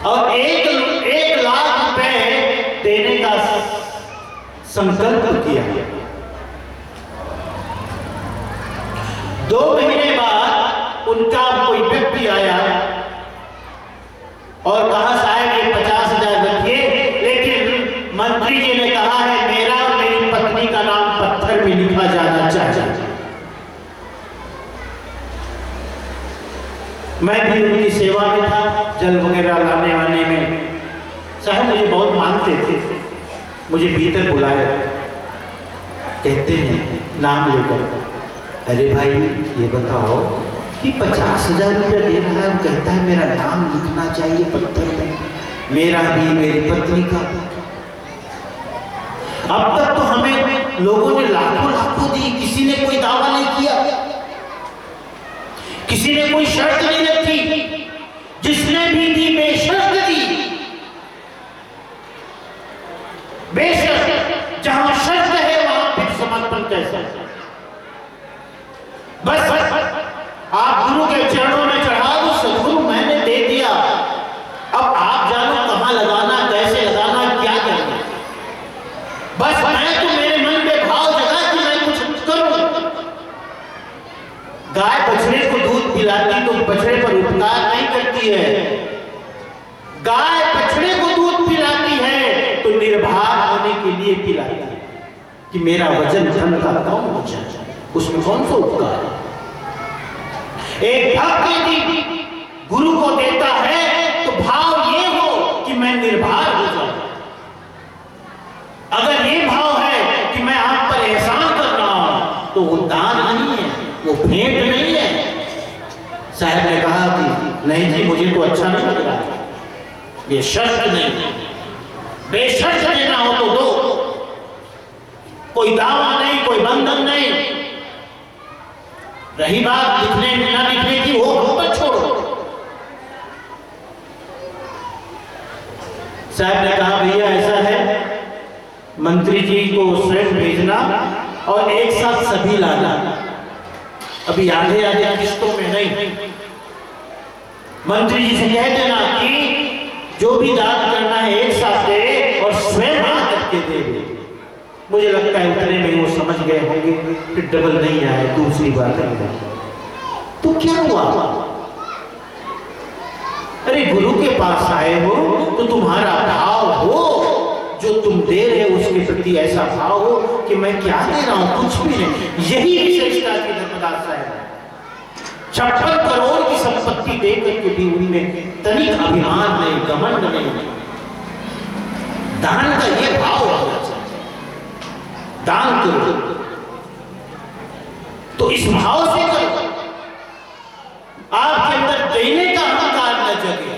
और 1 लाख रुपए देने का संकल्प किया। 2 महीने बाद उनका कोई व्यक्ति आया और कहा साहब ये 50,000 रखिए, लेकिन मंत्री जी ने कहा है मेरा और मेरी पत्नी का नाम पत्थर में लिखा जाना चाहिए। मैं भी उनकी सेवा में था, जल वगैरह लाने वाने में। साहब मुझे बहुत मानते थे, मुझे भीतर बुलाया, कहते हैं नाम लेकर, अरे भाई ये बताओ कि 50,000 रुपया दे रहा है, वो कहता है मेरा नाम लिखना चाहिए पत्थर में, मेरा भी मेरी पत्नी का। अब तक तो हमें लोगों ने लाखों लाखों दी, किसी ने कोई दावा नहीं किया, किसी ने कोई शर्त नहीं रखी, जिसने भी दी बेशर्त दी। बेशर्त, जहां शर्त है वहां फिर समर्पण कैसा? बस आप गुरु के चरणों में चढ़ा दो, सदगुरु मैंने दे दिया, अब आप जानो कहां लगाना, कैसे लगाना, क्या करना। बस मैं तो मेरे मन में भाव जगा कि मैं कुछ करूं। गाय बछड़े को दूध पिलाती तो बछड़े पर उपकार नहीं करती है, गाय बछड़े को दूध पिलाती है तो निर्भर होने के लिए पिलाती है कि मेरा वजन धन का कम हो जाए, उसमें कौन सा उपकार है? एक भक्त यदि गुरु को देता है तो भाव ये हो कि मैं निर्भर हो जाऊं। अगर ये भाव है कि मैं आप पर एहसान कर रहा हूं तो वो दान नहीं है, वो भेंट नहीं है। साहब ने कहा कि नहीं जी मुझे तो अच्छा नहीं लग रहा, ये शर्त नहीं, बेशर्त देना हो तो दो, कोई दावा नहीं, कोई बंधन नहीं। रही बात लिखने ना लिखने की, वो मत छोड़ो। साहब ने कहा भैया ऐसा है, मंत्री जी को स्वयं भेजना और एक साथ सभी लाना, अभी आधे आधे किस्तों में नहीं। मंत्री जी से कह देना कि जो भी दान करना है एक साथ दे और स्वयं आकर के दे। मुझे लगता है उतने में वो समझ गए होंगे, फिर डबल नहीं आए, दूसरी बात है। तो क्या हुआ? अरे गुरु के पास आए हो तो तुम्हारा भाव हो, जो तुम दे रहे हो उसके प्रति ऐसा भाव हो कि मैं क्या दे रहा हूं, कुछ भी नहीं। यही विशेषता की धर्मदास साहब है। 56 करोड़ की संपत्ति दे करके भी उनमें तनिक अभिमान नहीं, घमंड नहीं। दान का ये भाव होना चाहिए, दान करो तो इस भाव से करो, आपके अंदर देने का अहंकार न जगे।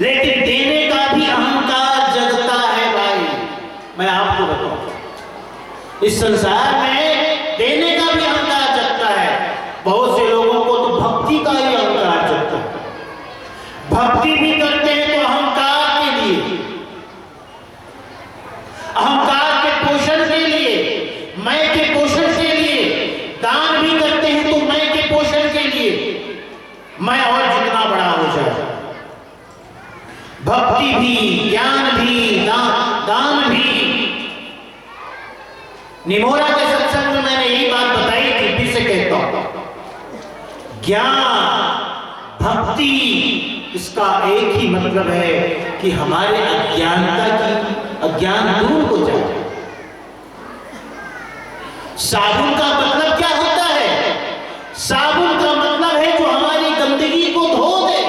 लेकिन देने का भी अहंकार जगता है भाई, मैं आपको बताऊं, इस संसार में देने का भी अहंकार जगता है। बहुत से लोगों को तो भक्ति का ही अहंकार जगता है, भक्ति भी करते हैं तो अहंकार के लिए, अहंकार के पोषण के लिए, मैं के पोषण के लिए। दान भी करते हैं तो मैं के पोषण के लिए, मैं और जितना बड़ा हो जाए। भक्ति भी, ज्ञान भी, दान भी। निमोरा के सत्संग में मैंने यही बात बताई थी, फिर से कहता हूं, ज्ञान भक्ति इसका एक ही मतलब है कि हमारे अज्ञानता की अज्ञान दूर हो जाए। साबुन का मतलब क्या होता है? साबुन का मतलब है जो हमारी गंदगी को धो दे,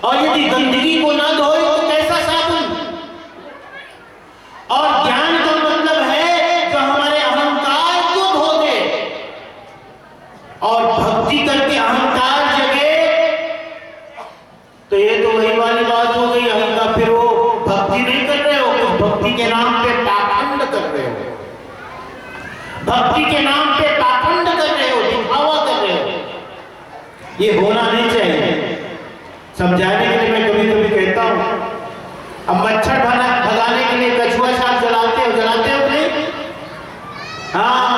और यदि गंदगी को ना धोए तो कैसा साबुन? और ज्ञान का मतलब है जो हमारे अहंकार को धो दे, और भक्ति करके अहंकार जगे तो ये तो वही वाली बात हो गई, अहंकार। फिर वो भक्ति नहीं कर रहे हो, कुछ भक्ति के नाम पे पाखंड कर रहे हो, भक्ति के नाम पे पाखंड कर रहे हो, दिखावा कर रहे हो। ये होना नहीं चाहिए। समझाने के लिए मैं कभी कभी कहता हूं, अब मच्छर भगाने के लिए कछुआ साथ जलाते हो नहीं? हाँ,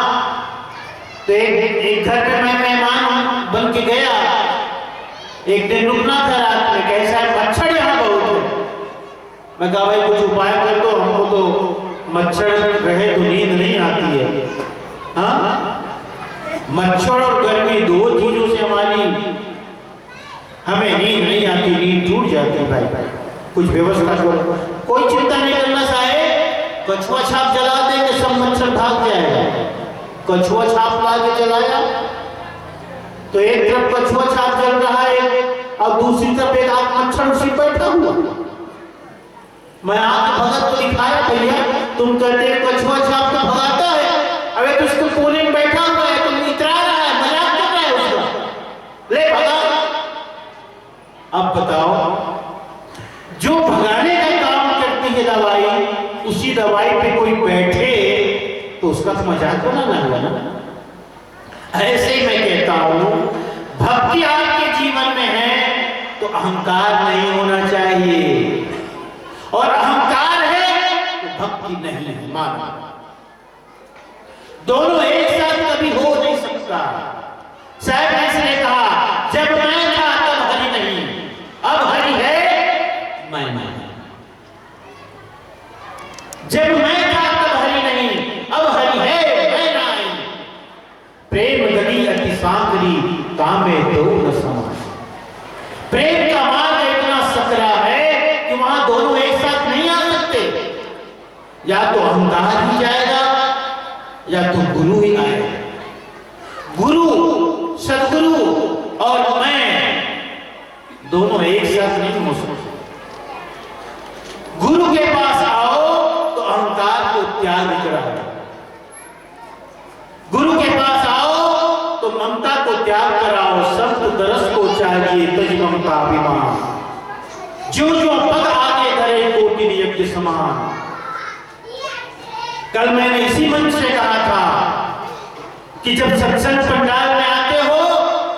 तो एक घर में मैं मेहमान बन के गया एक दिन रुकना था रात में, कैसा है मच्छर यहाँ बहुत है। मैं कहा भाई कुछ उपाय कर दो, हमको तो मच्छर रहे तो नींद नहीं आती है। हाँ, मच्छर और गर्मी दो चीजों से हमें नींद नहीं आती, नींद टूट जाती है भाई। कुछ व्यवस्था करो। कोई चिंता नहीं करना साहेब, कछुआ छाप जला देंगे, सब मच्छर भाग जाएगा। कछुआ छाप ला के जलाया तो एक तरफ कछुआ छाप जल रहा है और दूसरी तरफ एक आध मच्छर उसी बैठा हुआ। मैं आगे भगत को दिखाया, भैया तुम कहते हैं कछुआ छाप तो भगाता है, अबे तो उसको कोने में बैठा हुआ है, तुम इतरा रहा है, मजाक कर रहा है उसका, ले भगा। अब बताओ, जो भगाने का काम करती है दवाई, उसी दवाई पे कोई बैठे तो उसका तो मजाक बनाना हुआ ना। ऐसे ही मैं कहता हूं, भक्ति आपके जीवन में है तो अहंकार नहीं होना चाहिए, और अहंकार है तो भक्ति नहीं है। माना दोनों एक साथ कभी हो नहीं सकता। साहब ऐसे ने कहा, जब मैं था तब हरि नहीं, अब हरि है मैं नहीं। जब मैं था तब हरि नहीं, अब हरि है मैं नहीं। प्रेम गली अति सांकरी, कामे दो न समान। प्रेम का मार्ग इतना सकरा है कि वहां दोनों एक साथ नहीं आ सकते। या तो अहंकार ही जाएगा या तो गुरु ही आएगा। गुरु, सदगुरु और मैं दोनों एक साथ नहीं हो सकते। गुरु के पास आओ तो अहंकार को त्याग कराओ, गुरु के पास आओ तो ममता को त्याग कराओ। संत दरस को चाहिए तज ममता अभिमान, जो जो पद आगे करे कोटि यज्ञ समान। कल मैंने इसी मंच से कहा था कि जब सत्संग पंडाल में आते हो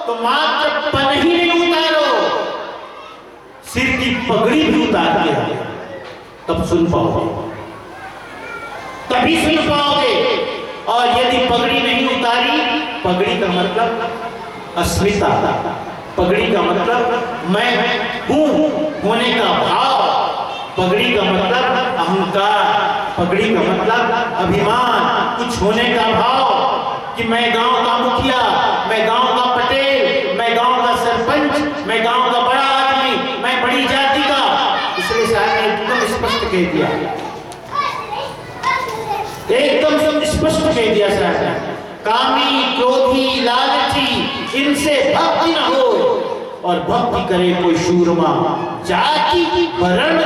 तो मात्र पन ही नहीं उतारो, सिर की पगड़ी भी उतार के आओ, तब सुन पाओगे, तभी सुन पाओगे। और यदि पगड़ी नहीं उतारी, पगड़ी का मतलब अस्मिता, पगड़ी का मतलब मैं हूं होने का भाव, पगड़ी का मतलब अहंकार, पगड़ी का मतलब अभिमान, कुछ होने का भाव कि मैं गांव का मुखिया, मैं गांव का पटेल, मैं गांव का सरपंच, मैं गांव का बड़ा आदमी, मैं बड़ी जाति का। इसलिए साहब ने एकदम स्पष्ट कह दिया, एकदम स्पष्ट कह दिया साहब ने, कामी क्रोधी लालची इनसे भक्ति न हो, और भक्ति करे कोई शूरमा, जाति वर्ण।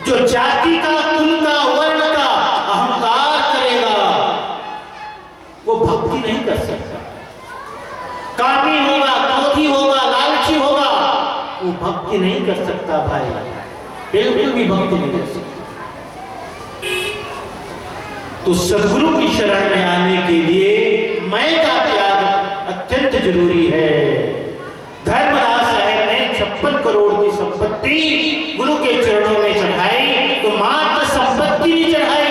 जो जाति का, कुल का, वर्ण का अहंकार करेगा वो भक्ति नहीं कर सकता। कामी होगा, क्रोधी होगा, लालची होगा, वो भक्ति नहीं कर सकता भाई, बिल्कुल भी भक्ति नहीं कर सकता। तो सदगुरु की शरण में आने के लिए मैं का त्याग अत्यंत जरूरी है। धर्मदास साहब ने 56 करोड़ की संपत्ति गुरु के चरणों में चढ़ाई, तो मात्र संपत्ति नहीं चढ़ाई,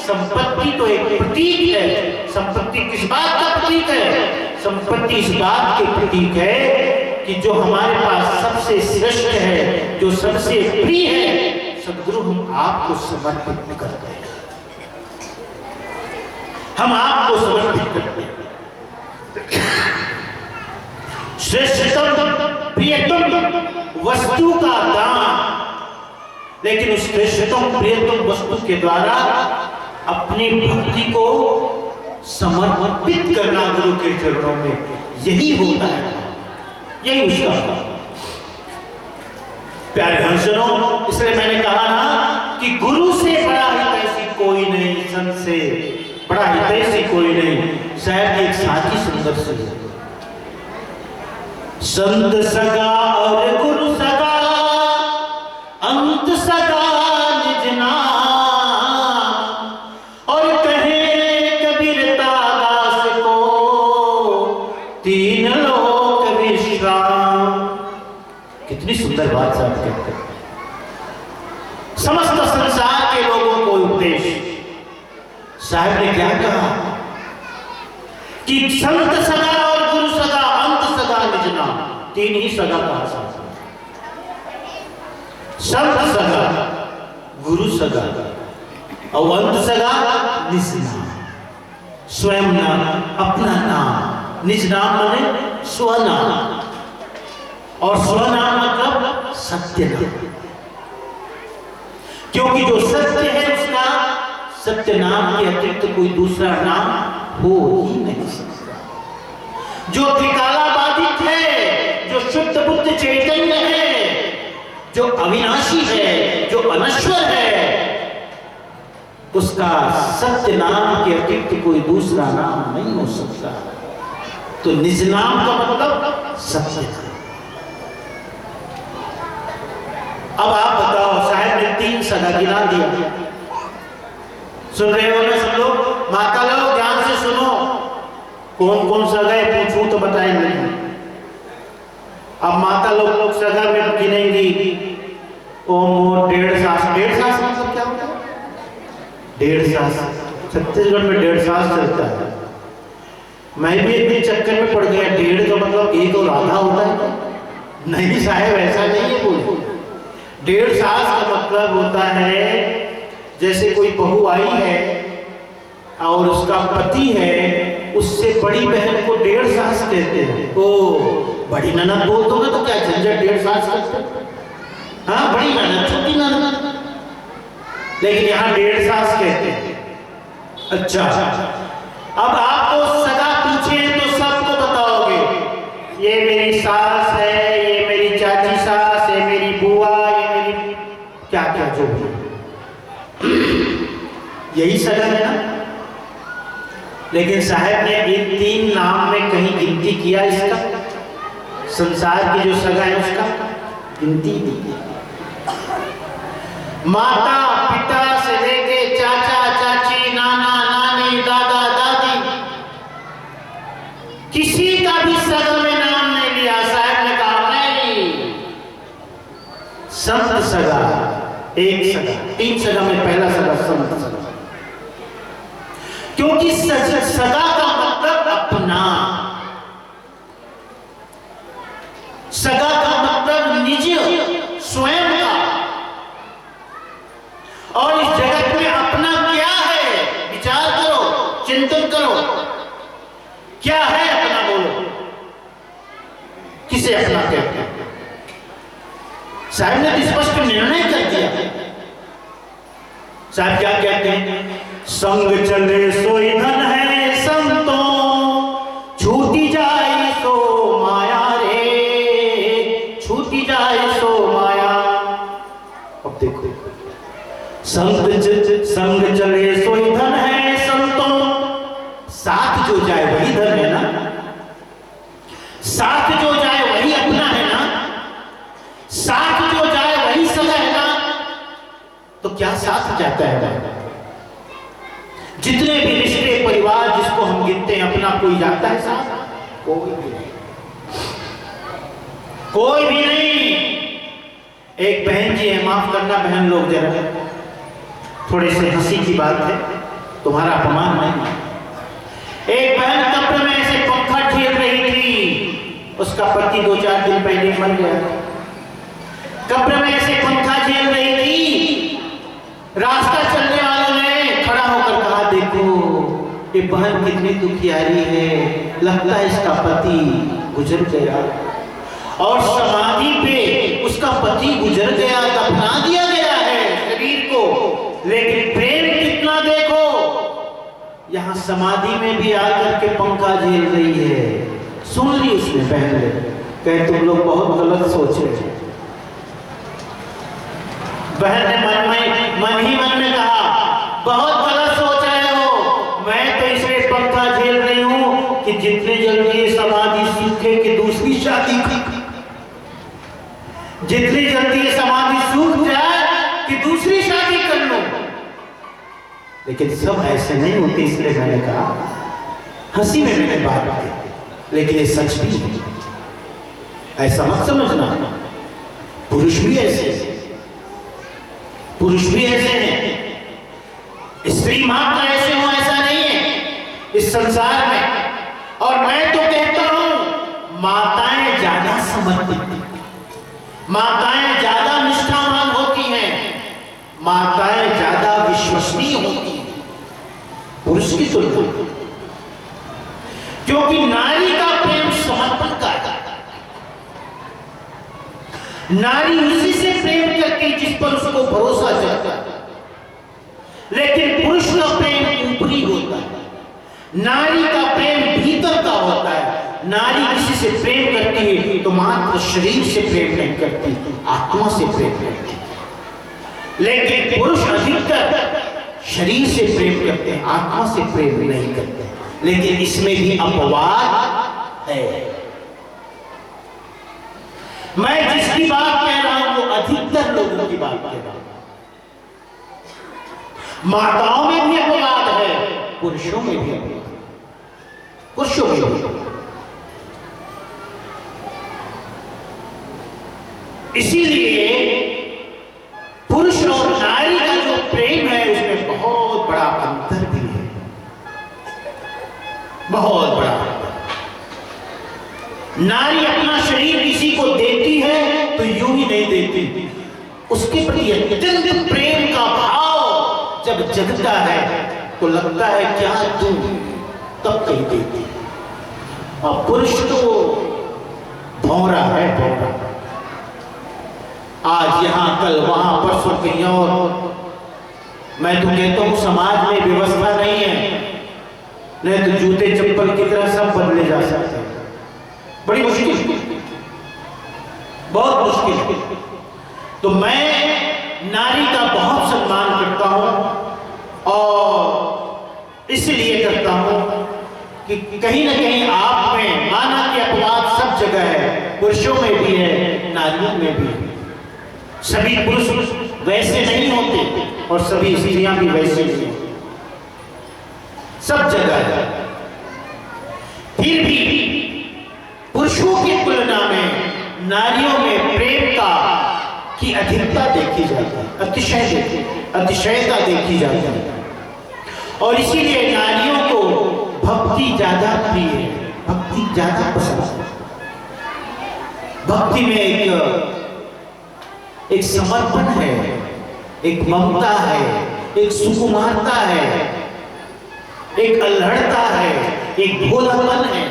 संपत्ति तो एक प्रतीक है। संपत्ति किस बात का प्रतीक है? संपत्ति इस बात के प्रतीक है कि जो हमारे पास सबसे श्रेष्ठ है, जो सबसे प्रिय है, सदगुरु हम आपको समर्पित करते हैं, हम आपको समर्पित करते हैं। श्रेष्ठतम प्रियतम वस्तु का दान, लेकिन उस श्रेष्ठतम प्रियतम वस्तु के द्वारा अपनी भक्ति को समर्पित करना गुरु के चरणों में, यही होता है, यही उसका। प्यारे हंसनों, इसलिए मैंने कहा ना कि गुरु से बड़ा हितैषी कोई नहीं, संत से बड़ा हितैषी कोई नहीं। शायद एक साथी सुंदर से, संत सगा और गुरु सगा, अंत सगा निज नाम, और कहे कबीर दास को तीन लोक विश्राम। कितनी सुंदर बात साहब कहते हैं। समस्त संसार के लोगों को उपदेश। साहब ने क्या कहा कि संत सगा और गुरु सगा, तीन ही सगा कहा सकता, संत सगा, गुरु सगा और अंत सगा निज नाम। स्वयं नाम, अपना नाम। निज नाम माने स्वनाम, और स्वनाम मतलब सत्य नाम। क्योंकि जो सत्य है उसका सत्य नाम के अतिरिक्त कोई दूसरा नाम हो ही नहीं सकता। जो त्रिकाला बाधित है, जो शुद्ध बुद्ध चैतन्य है, जो अविनाशी है, जो अनश्वर है, उसका सत्य नाम के अतिरिक्त कोई दूसरा नाम नहीं हो सकता। तो निज नाम का मतलब सत्य नाम। अब आप बताओ, साहब ने 3 सगा गिना दिया। सुन रहे हो ना सब लोग? माता लोग ध्यान से सुनो, कौन कौन सगा है पूछूं तो बताएंगे। अब माता लोग सगा में गिनेंगी। ओम 1.5 सास। 1.5 सास मतलब क्या होता है? 1.5 सास छत्तीसगढ़ में 1.5 सास चलता है। मैं भी एक दिन चक्कर में पड़ गया। 1.5 का मतलब 1 और आधा होता है? नहीं साहब, ऐसा नहीं है। बोलो, 1.5 सास का मतलब होता है जैसे कोई बहू आई है और उसका पति है, उससे बड़ी बहन को 1.5 सास कहते हैं। ओ बड़ी ननद बोल दो ना तो क्या झंझट 1.5 सास कहते? हाँ, बड़ी ननद, छोटी ननद, लेकिन यहाँ 1.5 सास कहते हैं। अच्छा, अब आपको सगा पूछे तो सबको बताओगे, ये मेरी सास है, ये मेरी चाची सास, ये मेरी बुआ, ये मेरी क्या क्या जो भी, यही सगा है ना। लेकिन साहब ने इन 3 नाम में कहीं गिनती किया इसका? संसार की जो सगा है उसका गिनती नहीं। माता पिता से लेके चाचा चाची, नाना नानी, दादा दादी, किसी का भी सगा में नाम नहीं लिया। साहब ने कहा नहीं, संत सगा, एक सगा। 3 सगा में पहला सगा संत सगा। क्योंकि सगा का मतलब अपना, सगा का मतलब निज, स्वयं का। और इस जगत में अपना क्या है? विचार करो, चिंतन करो, क्या है अपना? बोलो, किसे अपना कहते हैं? साहब ने स्पष्ट निर्णय कर दिया। साहब क्या कहते हैं? संग चले सोई धन है संतों, छूटी जाए सो माया रे, छूटी जाए सो माया। अब देखो, संग चले सोई धन है संतों, साथ जो जाए वही धन है ना। साथ जो जाए वही अपना है ना। साथ जो जाए वही सगा है ना। तो क्या साथ जाता है? जितने भी रिश्ते परिवार जिसको हम गिनते हैं, अपना कोई जाता है साथ? कोई भी नहीं, कोई भी नहीं। एक बहन जी है, माफ करना बहन लोग जरा, थोड़े से हंसी की बात है, तुम्हारा अपमान नहीं। एक बहन कब्र में ऐसे पंखा झेल रही थी, उसका पति 2-4 दिन पहले मर गया। कब्र में ऐसे पंखा झेल रही थी, रास्ता चलने वालों ने खड़ा होकर कहा, देखो ये बहन कितनी दुखियारी है, लगता है इसका पति गुजर गया। और समाधि पे उसका पति गुजर गया, दफना दिया गया है शरीर को, लेकिन प्रेम कितना देखो, यहाँ समाधि में भी आकर के पंखा झेल रही है। सुन ली उसने पहले, कहे तुम लोग बहुत गलत सोच रहे हो। बहन ने मन ही मन में कहा, बहुत गलत सोच रहे हो, मैं तो इसलिए पंखा झेल रही हूं कि जितने जल्दी समाधि सूखे कि दूसरी शादी की, जितनी जल्दी समाधि सूख जाए कि दूसरी शादी कर लो। लेकिन सब ऐसे नहीं होते, इसलिए मैंने कहा, हंसी में मैंने बात की, लेकिन ये सच भी है। ऐसा मत समझना, पुरुष भी ऐसे हैं, पुरुष भी ऐसे हैं, स्त्री मात्र ऐसे हो ऐसा नहीं है इस संसार में। और मैं तो कहता हूं माताएं ज्यादा समर्पित, माताएं ज्यादा निष्ठावान होती हैं, माताएं ज्यादा विश्वसनीय होती हैं पुरुष की तुलना में, क्योंकि नारी का प्रेम समर्पण का है। नारी उसी से प्रेम करती जिस पर उसको भरोसा जाता है, लेकिन पुरुष का प्रेम ऊपरी होता है, नारी का प्रेम भीतर का होता है। नारी किसी से प्रेम करती है तो मात्र शरीर से प्रेम नहीं करती, आत्मा से प्रेम करती है, लेकिन पुरुष अधिकतर शरीर से प्रेम करते हैं, आत्मा से प्रेम नहीं करते। लेकिन इसमें भी अपवाद है। मैं जिसकी बात कह रहा हूं वो अधिकतर लोगों की बात कह रहा हूं। माताओं में भी अपवाद है, पुरुषों में भी अपवाद, पुरुषों में भी। इसीलिए पुरुष और नारी का जो प्रेम है उसमें बहुत बड़ा अंतर भी है, बहुत बड़ा अंतर। नारी अपना शरीर किसी को देती है तो यूं ही नहीं देती, उसके प्रति अत्यंत प्रेम का भाव जब जगता है तो लगता है क्या दूं, तब कहीं देती। और पुरुष तो भौरा है, भौरा, आज यहां कल वहां परसों कहीं और। मैं तो कहता हूं समाज में व्यवस्था नहीं है, नहीं तो जूते चप्पल की तरह सब बदले जा सकते हैं। बड़ी मुश्किल, बहुत मुश्किल। तो मैं नारी का बहुत सम्मान करता हूं और इसलिए करता हूं कि कहीं ना कहीं आप में माना कि अपवाद सब जगह है, पुरुषों में भी है, नारियों में भी है। सभी पुरुष वैसे नहीं होते और सभी स्त्रियां भी वैसे नहीं होती, सब जगह है। फिर भी पुरुषों की तुलना में नारियों में प्रेम का की अधिकता देखी जाती है, अतिशयता देखी जाती है। और इसीलिए नारियों को भक्ति ज्यादा प्रिय है, भक्ति ज्यादा पसंद है। भक्ति में एक समर्पण है, एक ममता है, एक सुकुमारता है, एक अल्हड़ता है, एक भोलापन है।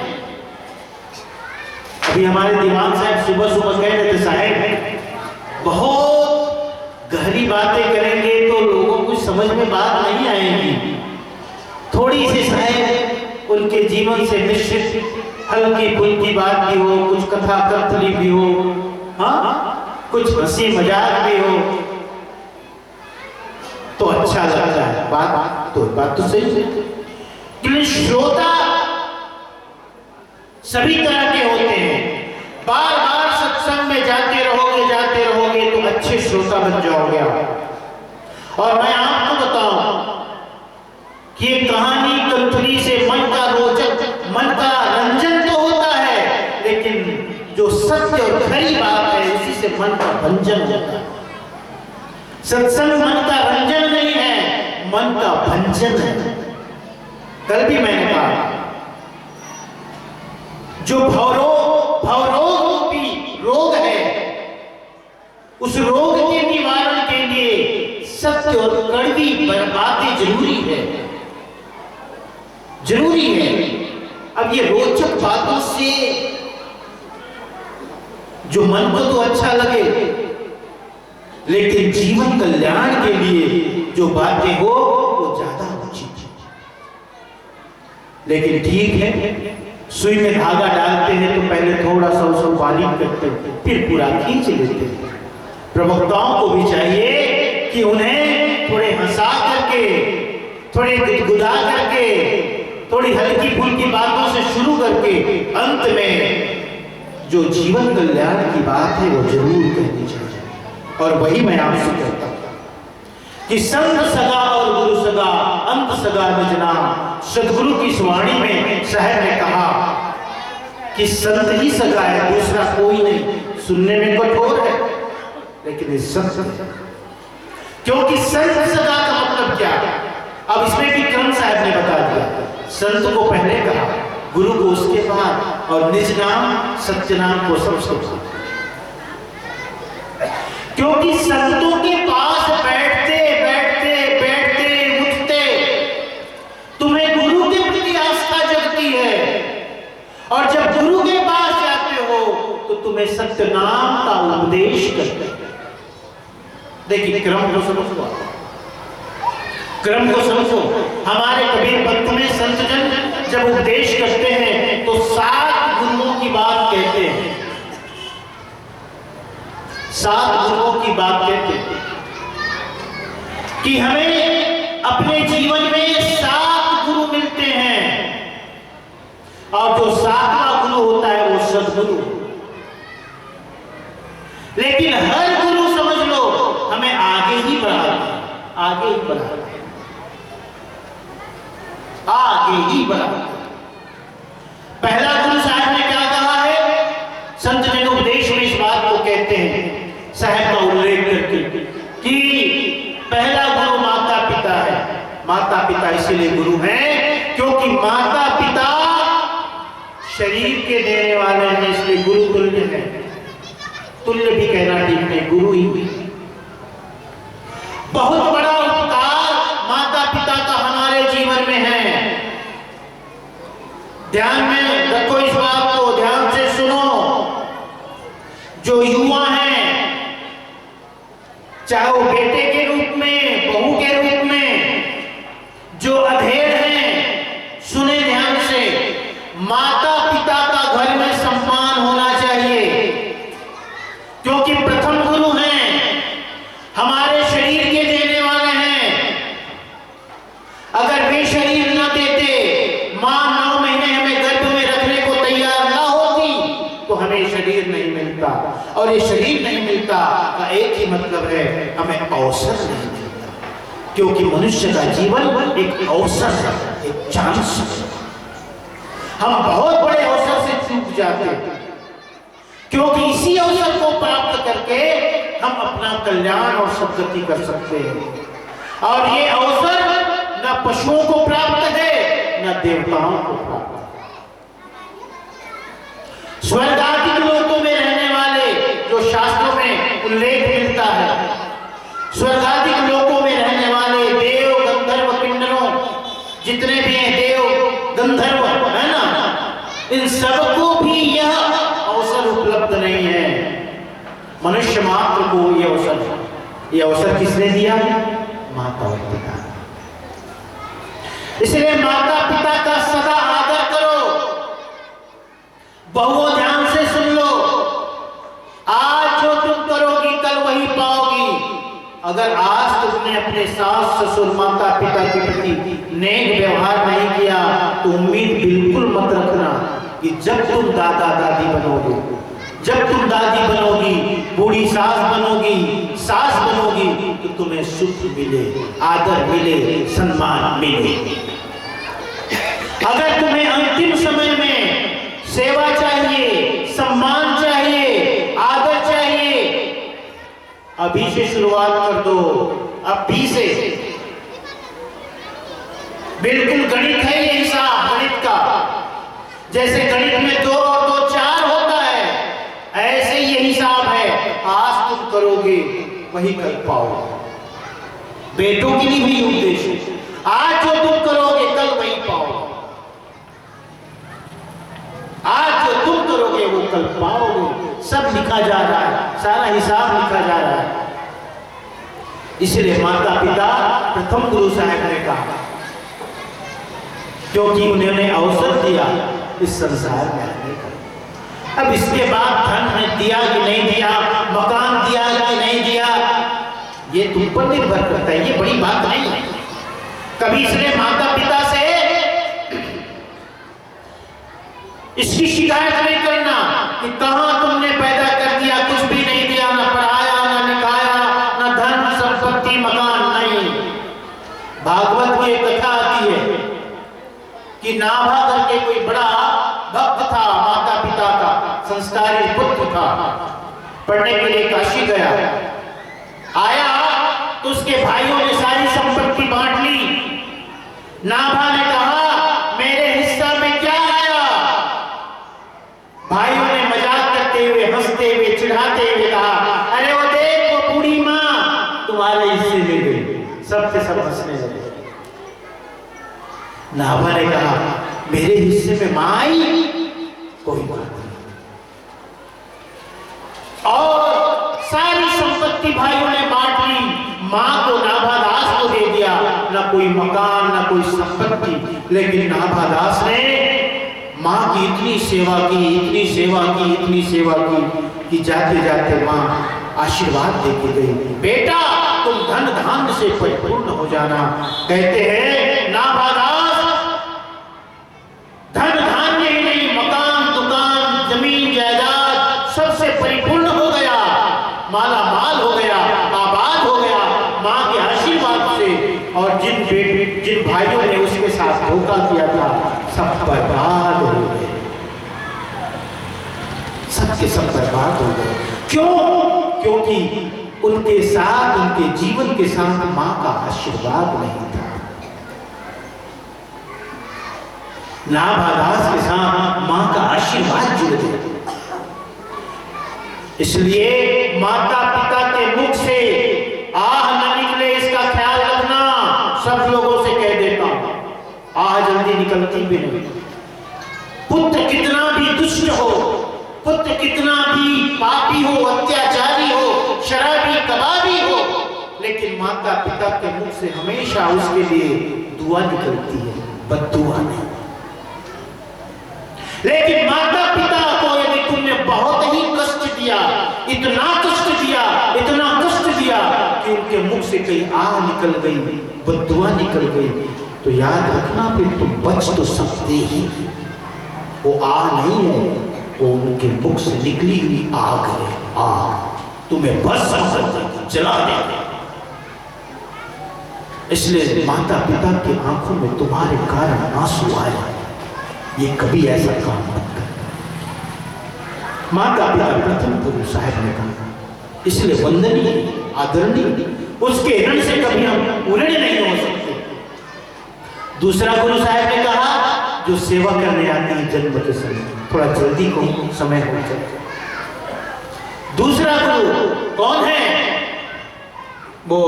अभी हमारे दीवान साहब सुबह सुबह कह रहे थे, साहब बहुत गहरी बातें करेंगे तो लोगों को समझ में बात नहीं आएगी, थोड़ी सी साहब उनके जीवन से मिश्रित हल्की फुल्की बात भी हो, कुछ कथा कथनी भी हो, हाँ कुछ हंसी मजाक भी हो तो अच्छा लगता है। बात तो सही है, लेकिन श्रोता सभी तरह के होते हैं। बार बार सत्संग में जाते रहोगे तो अच्छे श्रोता बन जाओगे आप। और मैं आपको बताऊं कि ये कहानी कंठली से मन का रोचक, मन का रंजन तो होता है, लेकिन जो सत्य और खरी बात है उसी से मन का भंजन होता है। सत्संग मन का रंजन नहीं है, मन का भंजन है। कल भी मैंने कहा जो भवरोग रूपी रोग है, उस रोग के निवारण के लिए सत्य और कड़वी बातें जरूरी है, जरूरी है। अब ये रोचक बातों से जो मन को तो अच्छा लगे, लेकिन जीवन कल्याण के लिए जो बातें हो वो ज्यादा उचित है। लेकिन ठीक है, सुई में धागा डालते हैं तो पहले थोड़ा सा उसको बारीक करते हैं, फिर पूरा खींच लेते हैं। प्रवक्ताओं को भी चाहिए कि उन्हें थोड़े हंसा करके, थोड़े गुदगुदा करके, थोड़ी हल्की फुल्की बातों से शुरू करके अंत में जो जीवन कल्याण की बात है वो जरूर कहनी चाहिए। और वही मैं आपसे कहता हूं कि संत सगा और गुरु सगा, अंत सगा निजना। सदगुरु की वाणी में साहब ने कहा कि संत ही सगा है, दूसरा कोई नहीं। सुनने में कठोर है लेकिन ये सत्य, क्योंकि संत सगा का मतलब क्या है? अब इसमें भी क्रम साहब ने बता दिया। संत को पहले कहा, गुरु को उसके बाद, और निज नाम सत्य नाम को समझो। क्योंकि संतों के पास बैठते बैठते बैठते उठते तुम्हें गुरु के प्रति आस्था जगती है, और जब गुरु के पास जाते हो तो तुम्हें सत्य नाम का उपदेश करते हैं। देखिए क्रम को समझो, क्रम को समझो। हमारे कबीर पंथ में संत जन जब उपदेश करते हैं तो 7 गुरुओं की बात कहते हैं, 7 गुरुओं की बात कहते हैं कि हमें अपने जीवन में 7 गुरु मिलते हैं, और जो 7वां गुरु होता है वो सद्गुरु। लेकिन हर गुरु समझ लो हमें आगे ही बढ़ाता है, आगे ही बढ़ाता है, आगे ही बढ़ाता है। पहला गुरु साहब ने क्या कहा है? संत जन उपदेश में इस बात को कहते हैं साहब का उल्लेख करके कि पहला गुरु माता पिता है। माता पिता इसलिए गुरु हैं क्योंकि माता पिता शरीर के देने वाले हैं, इसलिए गुरु तुल्य है। तुल्य भी कहना ठीक नहीं, गुरु ही। बहुत बड़ा उपकार माता पिता का हमारे जीवन में है। ध्यान में रखो इस बात को, ध्यान से सुनो। जो युवा हैं, चाहे वो बेटे के रूप में, बहू के रूप में, जो अधेड़ हैं, सुने ध्यान से। माता पिता का घर में सम्मान होना चाहिए, क्योंकि प्रथम गुरु हैं, हमारे शरीर के देने वाले हैं। अगर वे शरीर न देते, मां 9 महीने हमें गर्भ में रखने को तैयार न होती, तो हमें शरीर नहीं मिलता, और ये शरीर नहीं मिलता का एक ही मतलब है, हमें अवसर नहीं मिलता। क्योंकि मनुष्य का जीवन एक अवसर है, एक चांस है। हम बहुत बड़े अवसर से चूक जाते हैं, क्योंकि इसी अवसर को प्राप्त करके हम अपना कल्याण और सद्गति कर सकते हैं। और ये अवसर न पशुओं को प्राप्त है, न देवताओं को प्राप्त है। स्वर्ग आदि लोकों में रहने वाले, जो शास्त्रों में उल्लेख मिलता है, स्वर्ग आदि लोकों में रहने वाले देव गंधर्व किन्नरों जितने भी हैं, देव गंधर्व है ना, इन सबको भी यह अवसर उपलब्ध नहीं है। मनुष्य मात्र को यह अवसर है। यह अवसर किसने दिया? माता और पिता। इसलिए माता पिता का सदा आदर करो। बहुओं ध्यान से सुन लो, आज जो तुम करोगी कल वही पाओगी। अगर आज तुमने अपने सास ससुर माता पिता के प्रति नेक व्यवहार नहीं किया, तो उम्मीद बिल्कुल मत रखना कि जब तुम दादा दादी बनोगे, जब तुम दादी बनोगी, बूढ़ी सास बनोगी, सास बनोगी, तो तुम्हें सुख मिले, आदर मिले, सम्मान मिले। अगर तुम्हें अंतिम समय में सेवा चाहिए, सम्मान चाहिए, आदर चाहिए, अभी से शुरुआत कर दो, अभी से। बिल्कुल गणित है ये हिसाब, गणित का। जैसे गणित में 2 और 2 4 होता है, ऐसे ये हिसाब है। आज तुम करोगे वही कल पाओगे। बेटों के लिए भी उपदेश है, आज जो तुम करोगे कल वही पाओगे। आज जो तुम करोगे वो कल पाओगे। सब लिखा जा रहा है, सारा हिसाब लिखा जा रहा है। इसलिए माता पिता प्रथम गुरु साहब ने कहा, क्योंकि उन्होंने अवसर दिया इस संसार में आने का। अब इसके बाद धन दिया कि नहीं दिया, मकान दिया कि नहीं दिया, ये तुम पर निर्भर करता है। ये बड़ी बात नहीं है। कभी इसने माता पिता से इसकी शिकायत नहीं करना कि कहां तुमने पैदा कर दिया, कुछ भी नहीं दिया, ना पढ़ाया, ना लिखाया, ना धन संपत्ति मकान नहीं। भागवत की एक कथा आती है कि नाभा करके कोई बड़ा भक्त था, माता पिता का संस्कारी पुत्र था, पढ़ने के लिए काशी गया। आया तो उसके भाइयों ने सारी संपत्ति बांट ली। नाभा ने कहा, मेरे हिस्सा में क्या आया? भाइयों ने मजाक करते हुए, हंसते हुए, चिढ़ाते हुए कहा, अरे वो देख वो बूढ़ी माँ तुम्हारे हिस्से में गई। सबके सब हंसने लगे। नाभा ने कहा, मेरे हिस्से में माँ आई, कोई बात नहीं। और सारी संपत्ति भाइयों ने बांट ली। माँ को नाभादास को दे दिया, ना कोई मकान ना कोई संपत्ति। लेकिन नाभादास ने माँ की इतनी सेवा की, इतनी सेवा की, इतनी सेवा की कि जाते जाते माँ आशीर्वाद देके गई, बेटा तुम धन धान्य से परिपूर्ण हो जाना। कहते हैं नाभादास धन धान्य ही नहीं, मकान दुकान जमीन जायदाद सबसे परिपूर्ण हो गया, माला माल हो गया, आबाद हो गया माँ के आशीर्वाद से। और जिन भाइयों ने उसके साथ धोखा किया था सब बर्बाद हो गए, सबके सब बर्बाद हो गए। क्यों? क्योंकि उनके साथ, उनके जीवन के साथ माँ का आशीर्वाद नहीं था। नाभादास के साथ माँ का आशीर्वाद जुड़ गया। इसलिए माता पिता के मुख से आह न निकले, इसका ख्याल रखना। सब लोगों से कह देता हूं, आह जल्दी निकलती भी नहीं। पुत्र कितना भी दुष्ट हो, पुत्र कितना भी पापी हो, अत्याचारी हो, शराबी कबाबी हो, लेकिन माता पिता के मुख से हमेशा उसके लिए दुआ निकलती है, बद्दुआ नहीं। लेकिन माता पिता को यदि तुमने बहुत ही कष्ट दिया, इतना कष्ट दिया, इतना कष्ट दिया कि उनके मुख से कहीं आह निकल गई, बद्दुआ निकल गई, तो याद रखना फिर तुम बच तो सकते ही। वो आह नहीं है, वो उनके मुख से निकली हुई आग है। आग तुम्हें बस जला देगा। इसलिए माता पिता की आंखों में तुम्हारे कारण आंसू आए, ये कभी ऐसा काम मत कर। माता पिता प्रथम गुरु साहब ने कहा, इसलिए वंदनीय आदरणीय, उसके ऋण से कभी हम ऋणी नहीं हो सकते। दूसरा गुरु साहब ने कहा, जो सेवा करने आती है जन्म के समय, थोड़ा जल्दी को समय हो जाए। दूसरा गुरु कौन है? वो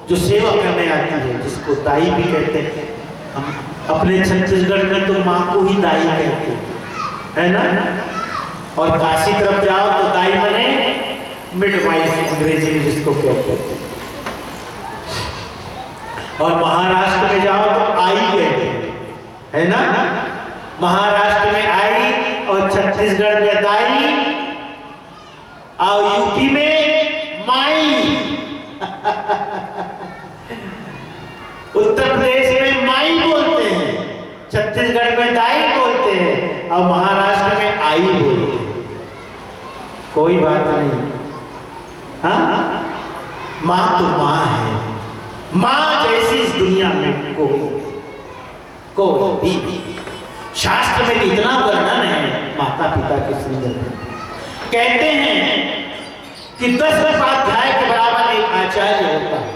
जो सेवा करने आती है, जिसको दाई भी कहते हैं। हम अपने छत्तीसगढ़ में तो माँ को ही दाई कहते हैं, है ना? और काशी तरफ जाओ तो दाई बने मिडवाइफ, अंग्रेजी में जिसको कहते हैं। और महाराष्ट्र में जाओ तो आई कहते हैं, है ना? महाराष्ट्र में आई और छत्तीसगढ़ में दाई और यूपी में माई उत्तर प्रदेश में माई बोलते हैं, छत्तीसगढ़ में दाई बोलते हैं और महाराष्ट्र में आई बोलते हैं। कोई बात नहीं, हाँ? माँ तो माँ है, माँ जैसी इस दुनिया में कोई भी। शास्त्र में इतना वर्णन है माता पिता के संदर्भ में। कहते हैं कि 10 उपाध्याय के बराबर एक आचार्य होता है,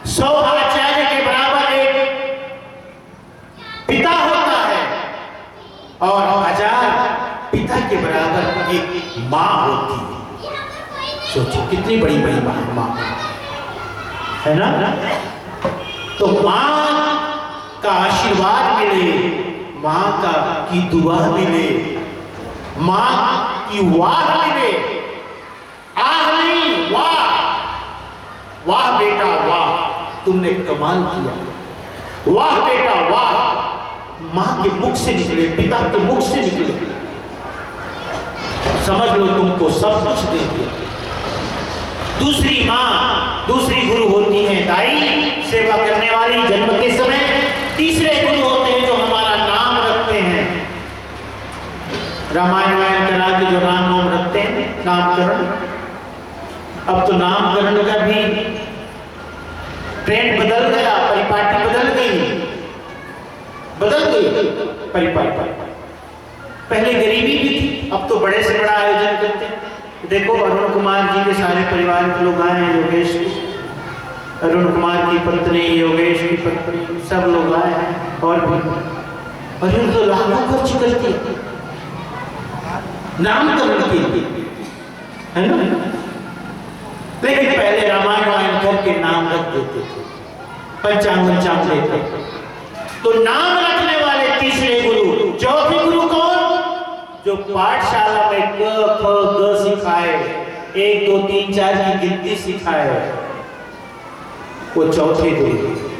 100 आचार्य के बराबर एक पिता होता है, और 1000 पिता के बराबर एक माँ होती है। सोचो कितनी बड़ी महिमा है माँ, है ना? तो माँ का आशीर्वाद मिले, माँ का की दुआ मिले, माँ की वाह मिले। आह नहीं, वाह, वाह बेटा वाह, तुमने कमाल किया, वाह बेटा वाह। माँ के मुख से निकले, पिता के मुख से निकले, समझ लो तुमको सब कुछ दे दिया। दूसरी माँ, दूसरी गुरु होती है दाई, सेवा करने वाली जन्म के समय। तीसरे गुरु होते हैं जो हमारा नाम रखते हैं, रामायण वायन करा के जो नाम रखते हैं, नामकरण। अब तो नामकरण का भी ट्रेंड बदल गया, परिपाटी बदल गई परिपाटी। पहले गरीबी भी थी, अब तो बड़े से बड़ा आयोजन करते हैं। देखो अरुण कुमार जी के सारे परिवार के लोग आए हैं, योगेश, अरुण कुमार की पत्नी, योगेश की पत्नी, सब लोग आए हैं। और भी तो लाखों खर्च करती है, नामकरण के लिए, है ना? लेकिन पहले रामायण करके नाम रख देते थे, पंचांग लेते थे। तो नाम रखने वाले तीसरे गुरु, चौथे गुरु कौन? जो पाठशाला में क ख ग सिखाए, 1 2 3 4 की गिनती सिखाए, वो चौथे गुरु।